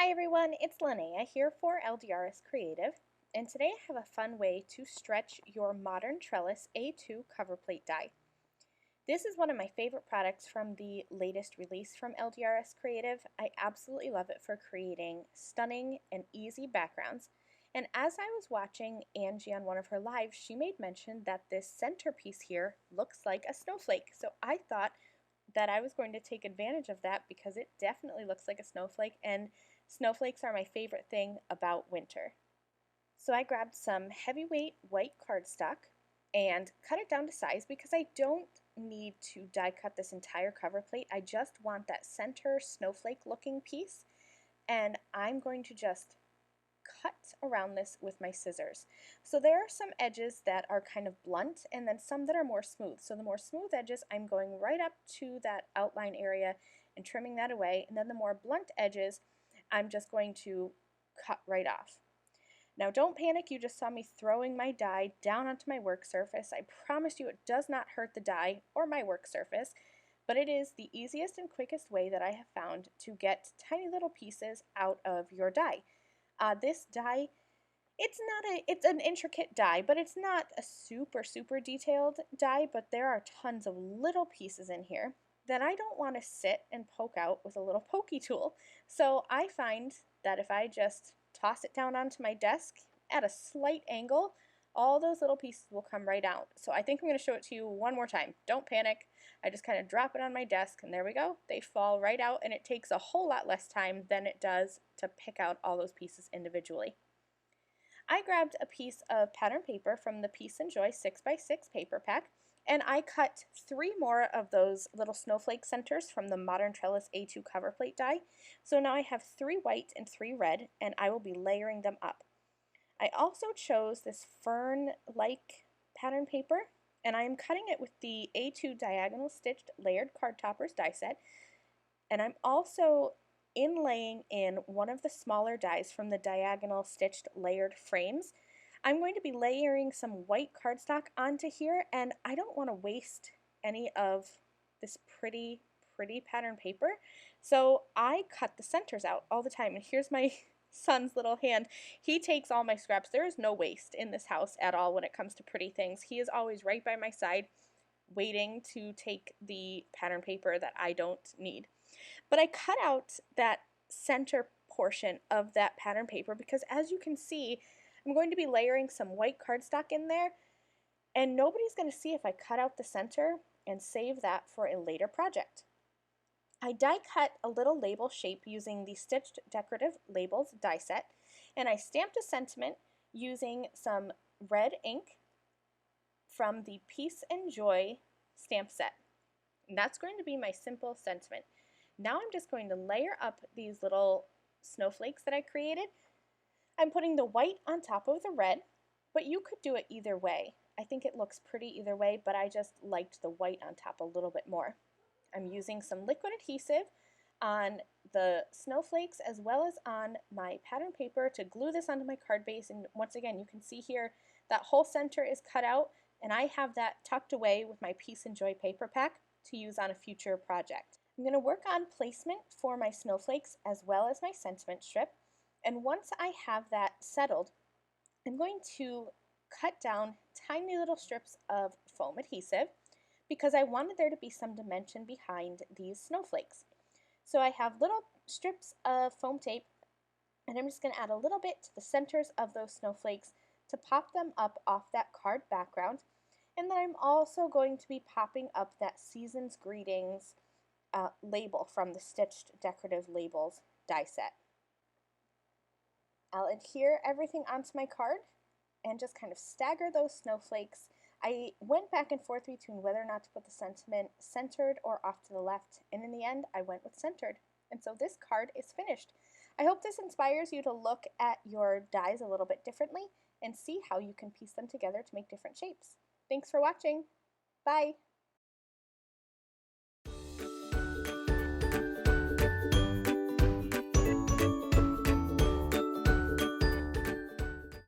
Hi everyone, it's Linnea here for LDRS Creative, and today I have a fun way to stretch your modern trellis A2 cover plate die. This is one of my favorite products from the latest release from LDRS Creative. I absolutely love it for creating stunning and easy backgrounds. And as I was watching Angie on one of her lives, she made mention that this centerpiece here looks like a snowflake. So I thought that I was going to take advantage of that because it definitely looks like a snowflake, and snowflakes are my favorite thing about winter. So I grabbed some heavyweight white cardstock and cut it down to size because I don't need to die cut this entire cover plate. I just want that center snowflake looking piece, and I'm going to just cut around this with my scissors. So there are some edges that are kind of blunt and then some that are more smooth. So the more smooth edges, I'm going right up to that outline area and trimming that away, and then the more blunt edges, I'm just going to cut right off. Now don't panic, you just saw me throwing my die down onto my work surface. I promise you it does not hurt the die or my work surface, but it is the easiest and quickest way that I have found to get tiny little pieces out of your die. This die, it's an intricate die, but it's not a super detailed die, but there are tons of little pieces in here that I don't want to sit and poke out with a little pokey tool. So I find that if I just toss it down onto my desk at a slight angle, all those little pieces will come right out. So I think I'm going to show it to you one more time. Don't panic. I just kind of drop it on my desk and there we go. They fall right out, and it takes a whole lot less time than it does to pick out all those pieces individually. I grabbed a piece of pattern paper from the Peace and Joy 6x6 paper pack, and I cut 3 more of those little snowflake centers from the Modern Trellis A2 cover plate die. So now I have 3 white and 3 red, and I will be layering them up. I also chose this fern-like pattern paper, and I am cutting it with the A2 diagonal stitched layered card toppers die set, and I'm also inlaying in one of the smaller dies from the diagonal stitched layered frames. I'm going to be layering some white cardstock onto here, and I don't want to waste any of this pretty pattern paper, so I cut the centers out all the time. And here's my son's little hand. He takes all my scraps. There is no waste in this house at all when it comes to pretty things. He is always right by my side waiting to take the pattern paper that I don't need. But I cut out that center portion of that pattern paper because, as you can see, I'm going to be layering some white cardstock in there, and nobody's going to see if I cut out the center and save that for a later project. I die cut a little label shape using the Stitched Decorative Labels die set, and I stamped a sentiment using some red ink from the Peace and Joy stamp set. And that's going to be my simple sentiment. Now I'm just going to layer up these little snowflakes that I created. I'm putting the white on top of the red, but you could do it either way. I think it looks pretty either way, but I just liked the white on top a little bit more. I'm using some liquid adhesive on the snowflakes as well as on my pattern paper to glue this onto my card base. And once again, you can see here that whole center is cut out, and I have that tucked away with my Peace and Joy paper pack to use on a future project. I'm going to work on placement for my snowflakes as well as my sentiment strip, and once I have that settled, I'm going to cut down tiny little strips of foam adhesive because I wanted there to be some dimension behind these snowflakes. So I have little strips of foam tape, and I'm just going to add a little bit to the centers of those snowflakes to pop them up off that card background. And then I'm also going to be popping up that Season's Greetings label from the Stitched Decorative Labels die set. I'll adhere everything onto my card and just kind of stagger those snowflakes. I went back and forth between whether or not to put the sentiment centered or off to the left, and in the end I went with centered. And so this card is finished. I hope this inspires you to look at your dies a little bit differently and see how you can piece them together to make different shapes. Thanks for watching. Bye!